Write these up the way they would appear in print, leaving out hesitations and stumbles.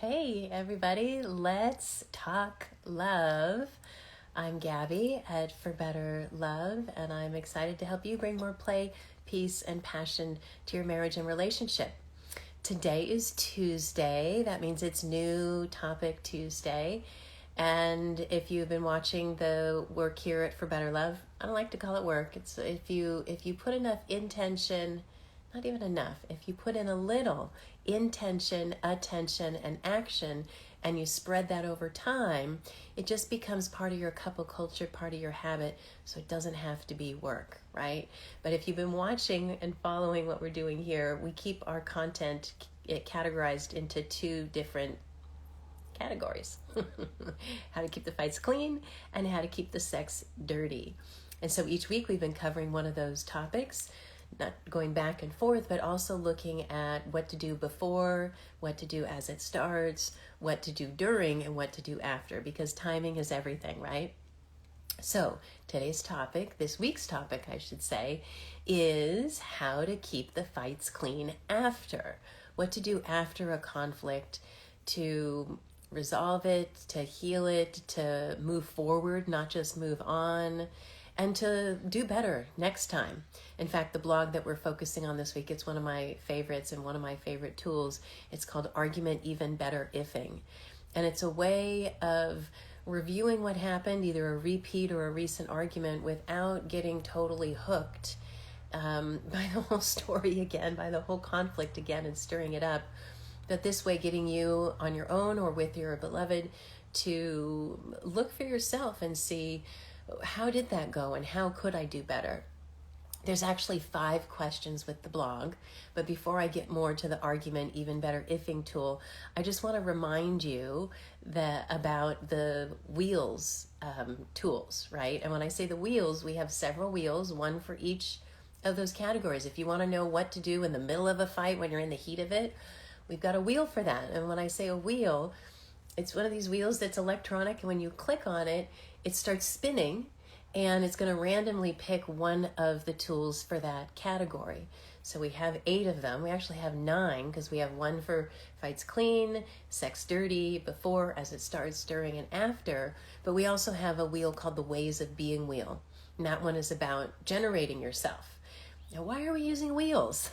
Hey everybody, let's talk love. I'm Gabby at For Better Love, and I'm excited to help you bring more play, peace, and passion to your marriage and relationship. Today is Tuesday. That means it's New Topic Tuesday. And if you've been watching the work here at For Better Love, I don't like to call it work. It's if you put enough intention, not even enough, if you put in a little intention, attention, and action, and you spread that over time, it just becomes part of your couple culture, part of your habit, so it doesn't have to be work, right? But if you've been watching and following what we're doing here, we keep our content categorized into two different categories. How to keep the fights clean and how to keep the sex dirty. And so each week we've been covering one of those topics, not going back and forth, but also looking at what to do before, what to do as it starts, what to do during, and what to do after, because timing is everything, right? So today's topic, this week's topic, I should say, is how to keep the fights clean after. What to do after a conflict to resolve it, to heal it, to move forward, not just move on, and to do better next time. In fact, the blog that we're focusing on this week, it's one of my favorites and one of my favorite tools. It's called Argument Even Better Ifing. And it's a way of reviewing what happened, either a repeat or a recent argument, without getting totally hooked by the whole story again, by the whole conflict again, and stirring it up. But this way, getting you on your own or with your beloved to look for yourself and see, how did that go and how could I do better? There's actually 5 questions with the blog, but before I get more to the Argument Even Better Ifing tool, I just want to remind you that about the wheels tools, right? And when I say the wheels, we have several wheels, one for each of those categories. If you want to know what to do in the middle of a fight when you're in the heat of it, we've got a wheel for that. And when I say a wheel, it's one of these wheels that's electronic, and when you click on it, it starts spinning, and it's going to randomly pick one of the tools for that category. So we have 8 of them. We actually have 9, because we have one for fights clean, sex dirty, before, as it starts, during, and after. But we also have a wheel called the Ways of Being wheel. And that one is about generating yourself. Now, why are we using wheels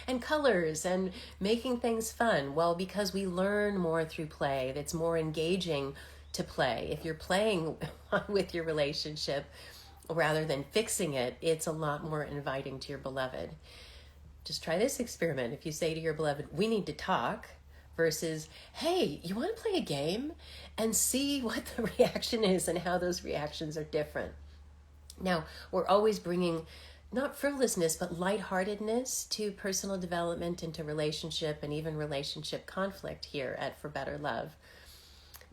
and colors and making things fun? Well, because we learn more through play. That's more engaging to play. If you're playing with your relationship rather than fixing it, it's a lot more inviting to your beloved. Just try this experiment. If you say to your beloved, we need to talk, versus, hey, you want to play a game? And see what the reaction is and how those reactions are different. Now, we're always bringing not frivolousness, but lightheartedness to personal development, into relationship, and even relationship conflict here at For Better Love.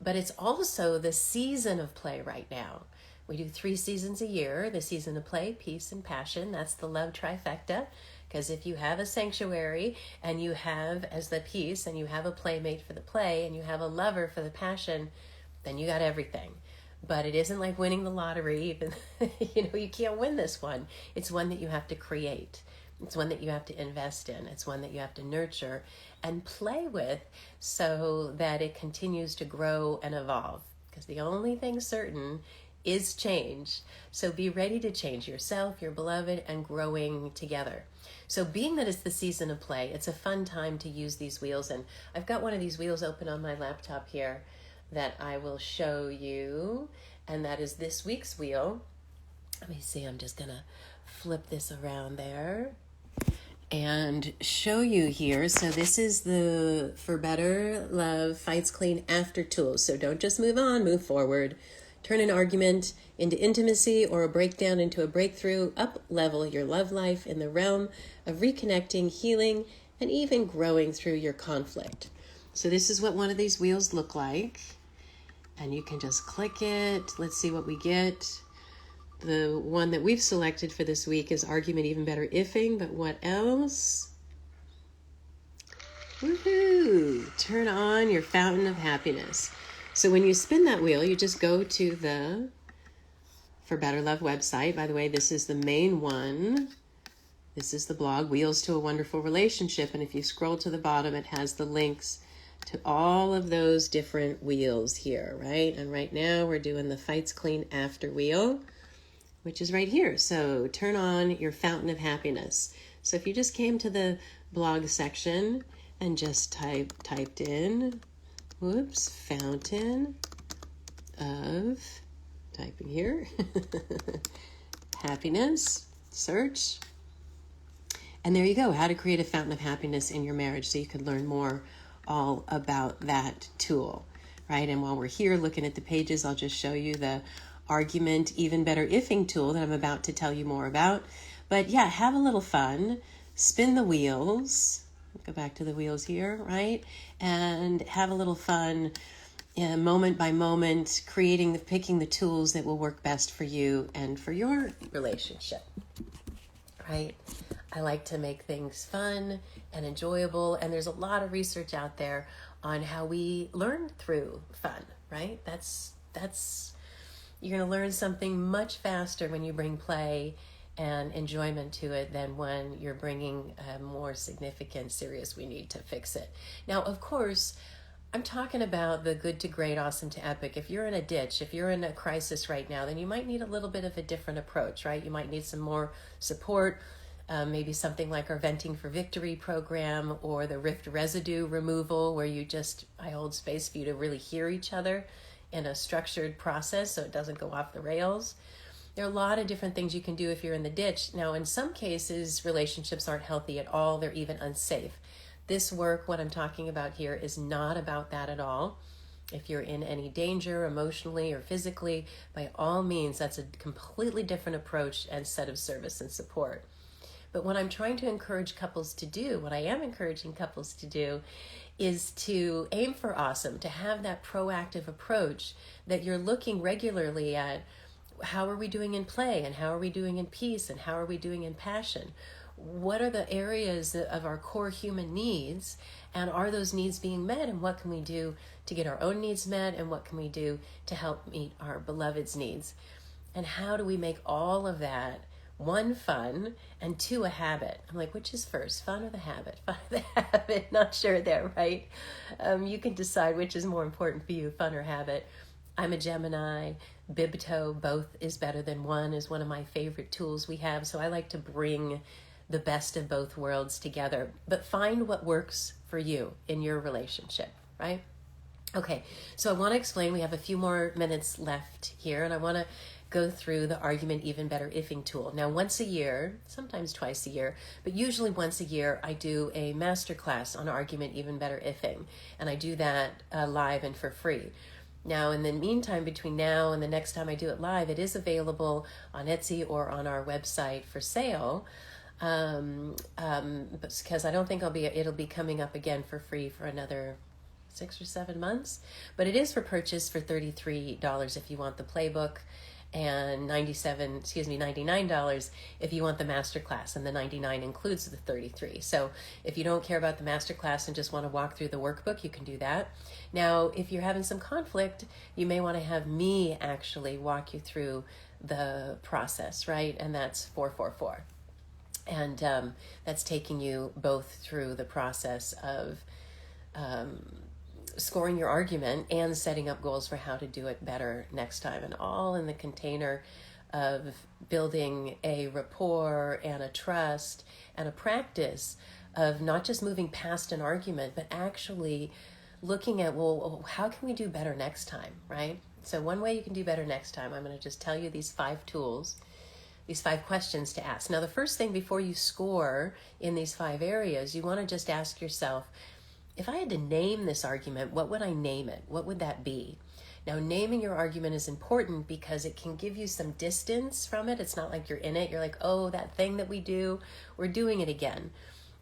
But it's also the season of play right now. We do 3 seasons a year: the season of play, peace, and passion. That's the love trifecta. Because if you have a sanctuary, and you have as the peace, and you have a playmate for the play, and you have a lover for the passion, then you got everything. But it isn't like winning the lottery. Even you can't win this one. It's one that you have to create. It's one that you have to invest in. It's one that you have to nurture and play with, so that it continues to grow and evolve. Because the only thing certain is change. So be ready to change yourself, your beloved, and growing together. So being that it's the season of play, it's a fun time to use these wheels. And I've got one of these wheels open on my laptop here that I will show you, and that is this week's wheel. Let me see, I'm just gonna flip this around there and show you here. So this is the For Better Love Fights Clean After tools. So don't just move on, move forward. Turn an argument into intimacy, or a breakdown into a breakthrough. Up level your love life in the realm of reconnecting, healing, and even growing through your conflict. So this is what one of these wheels look like. And you can just click it. Let's see what we get. The one that we've selected for this week is Argument Even Better Ifing, but what else? Woohoo! Turn on your fountain of happiness. So when you spin that wheel, you just go to the For Better Love website. By the way, this is the main one. This is the blog, Wheels to a Wonderful Relationship. And if you scroll to the bottom, it has the links to all of those different wheels here, right? And right now we're doing the Fights Clean After wheel, which is right here. So turn on your fountain of happiness. So if you just came to the blog section and just typed in, fountain of, typing here, happiness, search. And there you go, how to create a fountain of happiness in your marriage, so you could learn more all about that tool, right? And while we're here looking at the pages, I'll just show you the argument even better ifing tool that I'm about to tell you more about. But yeah, have a little fun, spin the wheels, go back to the wheels here, right? And have a little fun, moment by moment, picking the tools that will work best for you and for your relationship, right? I like to make things fun and enjoyable, and there's a lot of research out there on how we learn through fun, right? You're going to learn something much faster when you bring play and enjoyment to it than when you're bringing a more significant, serious, we need to fix it. Now, of course, I'm talking about the good to great, awesome to epic. If you're in a ditch, if you're in a crisis right now, then you might need a little bit of a different approach, right? You might need some more support, maybe something like our Venting for Victory program or the Rift residue removal, where I hold space for you to really hear each other in a structured process so it doesn't go off the rails. There are a lot of different things you can do if you're in the ditch. Now, in some cases, relationships aren't healthy at all. They're even unsafe. This work, what I'm talking about here, is not about that at all. If you're in any danger emotionally or physically, by all means, that's a completely different approach and set of service and support. But what I'm trying to encourage couples to do, what I am encouraging couples to do, is to aim for awesome, to have that proactive approach that you're looking regularly at. How are we doing in play, and how are we doing in peace, and how are we doing in passion? What are the areas of our core human needs, and are those needs being met, and what can we do to get our own needs met, and what can we do to help meet our beloved's needs? And how do we make all of that, one, fun, and two, a habit? I'm like, which is first, fun or the habit? Fun or the habit? Not sure there, right? You can decide which is more important for you, fun or habit. I'm a Gemini. Bibito, both is better than one, is one of my favorite tools we have. So I like to bring the best of both worlds together, but find what works for you in your relationship, right? Okay, so I want to explain, we have a few more minutes left here, and I want to go through the argument even better ifing tool. Now, once a year, sometimes twice a year, but usually once a year, I do a masterclass on argument even better ifing, and I do that live and for free. Now, in the meantime, between now and the next time I do it live, it is available on Etsy or on our website for sale, because I don't think it'll be coming up again for free for another 6 or 7 months, but it is for purchase for $33 if you want the playbook, and $99 if you want the masterclass, and the $99 includes the $33. So if you don't care about the masterclass and just want to walk through the workbook, you can do that. Now, if you're having some conflict, you may want to have me actually walk you through the process, right? And that's 444. And that's taking you both through the process of scoring your argument and setting up goals for how to do it better next time, and all in the container of building a rapport and a trust and a practice of not just moving past an argument, but actually looking at, well, how can we do better next time, right? So one way you can do better next time, I'm going to just tell you these 5 tools, these 5 questions to ask. Now, the first thing before you score in these 5 areas, you want to just ask yourself, if I had to name this argument, what would I name it? What would that be? Now, naming your argument is important because it can give you some distance from it. It's not like you're in it. You're like, oh, that thing that we do, we're doing it again.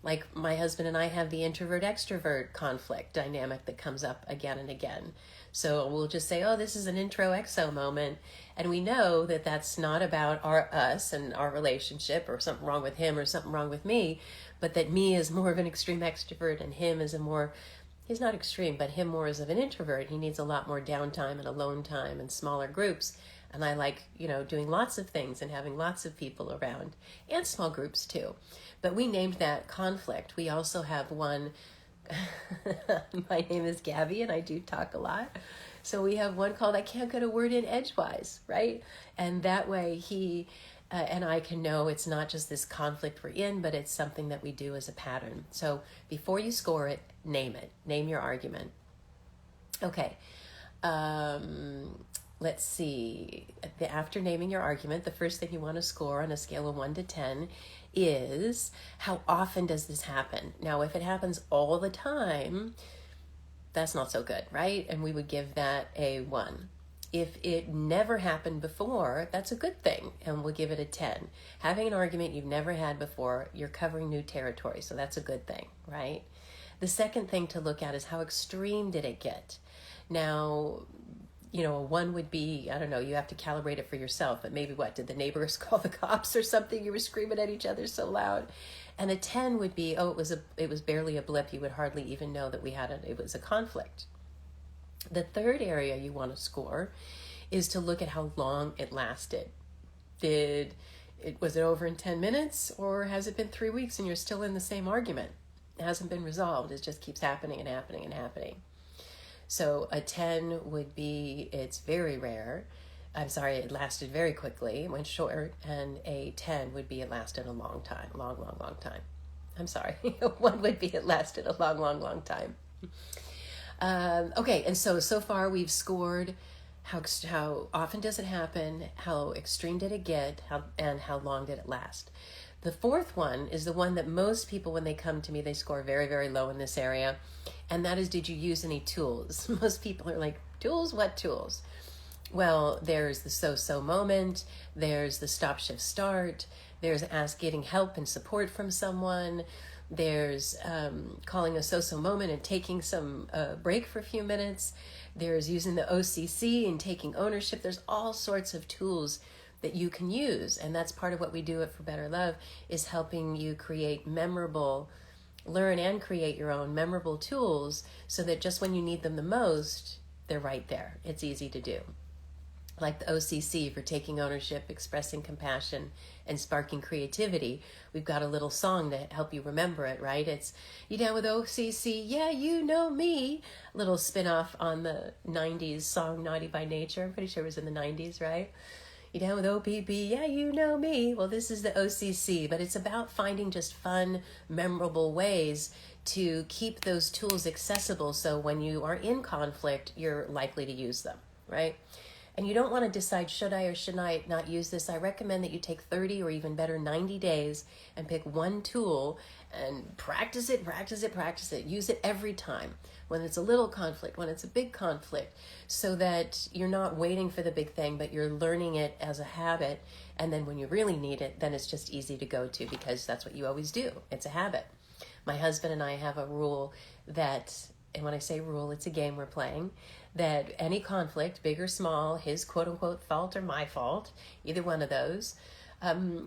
Like my husband and I have the introvert-extrovert conflict dynamic that comes up again and again. So we'll just say, oh, this is an intro-exo moment. And we know that that's not about us and our relationship, or something wrong with him or something wrong with me, but that me is more of an extreme extrovert and him is he's not extreme, but him more is of an introvert. He needs a lot more downtime and alone time and smaller groups. And I like, doing lots of things and having lots of people around, and small groups too. But we named that conflict. We also have one My name is Gabby and I do talk a lot. So we have one called I Can't Get a Word in Edgewise, right? And that way he and I can know it's not just this conflict we're in, but it's something that we do as a pattern. So before you score it, name it. Name your argument. Okay. Let's see. After naming your argument, the first thing you want to score on a scale of 1 to 10 is how often does this happen? Now, if it happens all the time, that's not so good, right? And we would give that a 1. If it never happened before, that's a good thing, and we'll give it a 10. Having an argument you've never had before, you're covering new territory, so that's a good thing, right? The second thing to look at is how extreme did it get? Now, a 1 would be, I don't know, you have to calibrate it for yourself, but maybe what, did the neighbors call the cops or something? You were screaming at each other so loud. And a 10 would be, it was barely a blip. You would hardly even know that it was a conflict. The third area you want to score is to look at how long it lasted. Was it over in 10 minutes, or has it been 3 weeks and you're still in the same argument? It hasn't been resolved. It just keeps happening and happening and happening. So a 10 would be, it's very rare. I'm sorry, it lasted very quickly, it went short. And a 10 would be it lasted a long time, long time. I'm sorry, 1 would be it lasted a long time. Okay, and so far we've scored how often does it happen, how extreme did it get, and how long did it last. The fourth one is the one that most people, when they come to me, they score very, very low in this area. And that is, did you use any tools? Most people are like, tools? What tools? Well, there's the so-so moment. There's the stop, shift, start. There's getting help and support from someone. There's calling a so-so moment and taking some break for a few minutes. There's using the OCC and taking ownership. There's all sorts of tools that you can use. And that's part of what we do at For Better Love, is helping you learn and create your own memorable tools so that just when you need them the most, they're right there. It's easy to do. Like the OCC for taking ownership, expressing compassion, and sparking creativity. We've got a little song to help you remember it, right? It's, you down with OCC? Yeah, you know me. Little spin-off on the 90s song Naughty by Nature. I'm pretty sure it was in the 90s, right? You down with OPP? Yeah, you know me. Well, this is the OCC, but it's about finding just fun, memorable ways to keep those tools accessible so when you are in conflict, you're likely to use them, right? And you don't want to decide, should I or should I not use this? I recommend that you take 30 or even better 90 days and pick one tool and practice it. Use it every time, when it's a little conflict, when it's a big conflict, so that you're not waiting for the big thing, but you're learning it as a habit. And then when you really need it, then it's just easy to go to, because that's what you always do. It's a habit. My husband and I have a rule that, and when I say rule, it's a game we're playing, that any conflict, big or small, his quote-unquote fault or my fault, either one of those,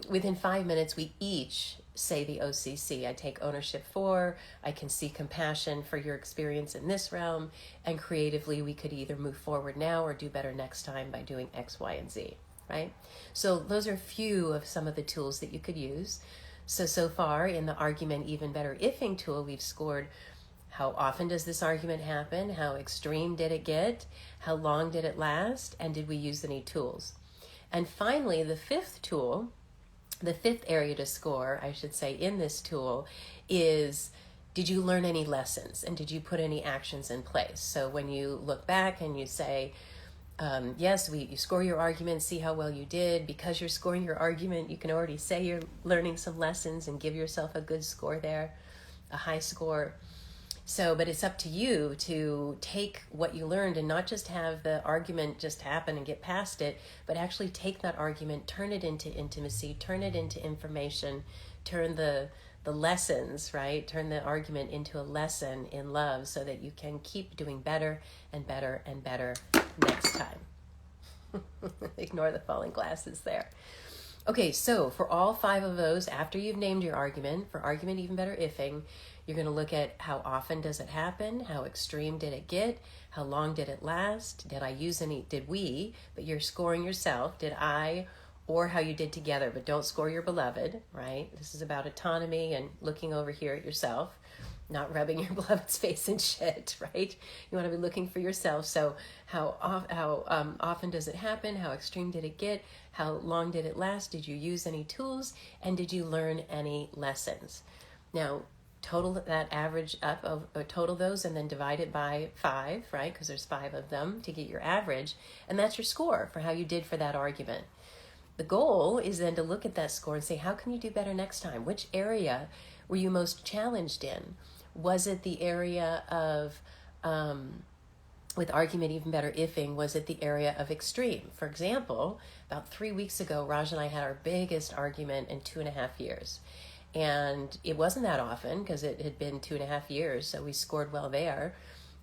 within 5 minutes, we each say the OCC. I take ownership for, I can see compassion for your experience in this realm, and creatively we could either move forward now or do better next time by doing X, Y, and Z, right? So those are a few of some of the tools that you could use. So far in the argument even better ifing tool, we've scored how often does this argument happen, how extreme did it get, how long did it last, and did we use any tools? And finally, the fifth area to score, I should say, in this tool is, did you learn any lessons and did you put any actions in place? So when you look back and you say, yes, you score your argument, see how well you did. Because you're scoring your argument, you can already say you're learning some lessons and give yourself a good score there, a high score. So, but it's up to you to take what you learned and not just have the argument just happen and get past it, but actually take that argument, turn it into intimacy, turn it into information, turn the lessons, right? Turn the argument into a lesson in love so that you can keep doing better and better and better next time. Ignore the falling glasses there. Okay, so for all 5 of those, after you've named your argument, for argument even better ifing, you're going to look at how often does it happen, how extreme did it get, how long did it last, did we, but you're scoring yourself, did I, or how you did together, but don't score your beloved, right? This is about autonomy and looking over here at yourself. not rubbing your beloved's face in shit, right? You want to be looking for yourself. So how often does it happen? How extreme did it get? How long did it last? Did you use any tools? And did you learn any lessons? Now, total that average up of total those and then divide it by 5, right? Because there's 5 of them to get your average. And that's your score for how you did for that argument. The goal is then to look at that score and say, how can you do better next time? Which area were you most challenged in? Was it the area of, with argument even better ifing, was it the area of extreme? For example, about 3 weeks ago, Raj and I had our biggest argument in 2.5 years. And it wasn't that often because it had been 2.5 years, so we scored well there.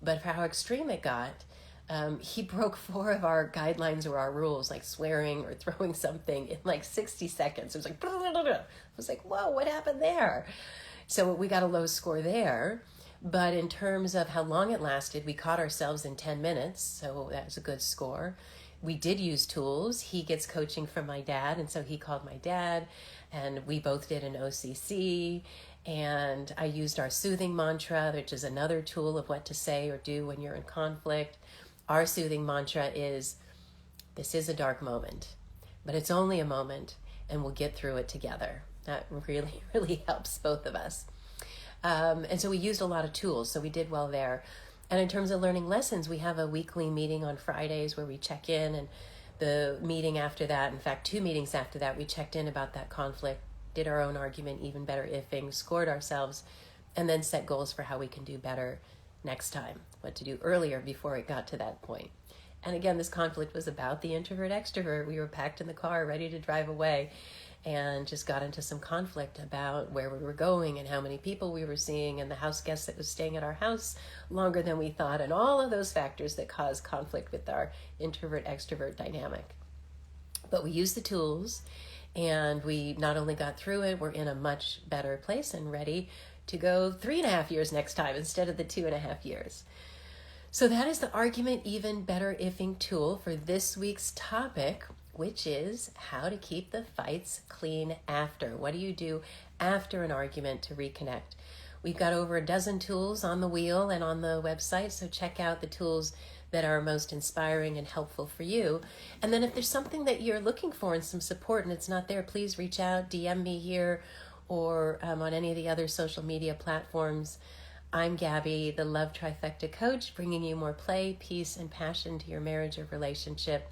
But for how extreme it got, he broke 4 of our guidelines or our rules, like swearing or throwing something in like 60 seconds. It was like, blah, blah, blah, blah. I was like, whoa, what happened there? So we got a low score there. But in terms of how long it lasted, we caught ourselves in 10 minutes. So that was a good score. We did use tools. He gets coaching from my dad. And so he called my dad and we both did an OCC. And I used our soothing mantra, which is another tool of what to say or do when you're in conflict. Our soothing mantra is, this is a dark moment, but it's only a moment and we'll get through it together. That really, really helps both of us. And so we used a lot of tools, so we did well there. And in terms of learning lessons, we have a weekly meeting on Fridays where we check in, and the meeting after that, in fact, 2 meetings after that, we checked in about that conflict, did our own argument, even better ifing, scored ourselves, and then set goals for how we can do better next time, what to do earlier before it got to that point. And again, this conflict was about the introvert-extrovert. We were packed in the car, ready to drive away, and just got into some conflict about where we were going and how many people we were seeing and the house guest that was staying at our house longer than we thought, and all of those factors that cause conflict with our introvert-extrovert dynamic. But we used the tools, and we not only got through it, we're in a much better place and ready to go 3.5 years next time instead of the 2.5 years. So that is the argument even better ifing tool for this week's topic, which is how to keep the fights clean after. What do you do after an argument to reconnect? We've got over a dozen tools on the wheel and on the website, so check out the tools that are most inspiring and helpful for you. And then if there's something that you're looking for and some support and it's not there, please reach out, DM me here or on any of the other social media platforms. I'm Gabby, the Love Trifecta Coach, bringing you more play, peace, and passion to your marriage or relationship.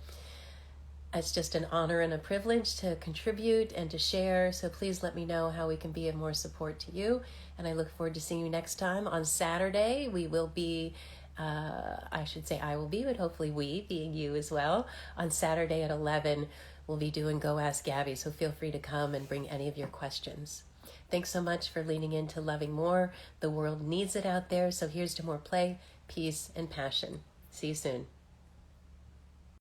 It's just an honor and a privilege to contribute and to share, so please let me know how we can be of more support to you. And I look forward to seeing you next time. On Saturday, we will be, I will be, but hopefully we, being you as well. On Saturday at 11, we'll be doing Go Ask Gaby, so feel free to come and bring any of your questions. Thanks so much for leaning into loving more. The world needs it out there, so here's to more play, peace, and passion. See you soon.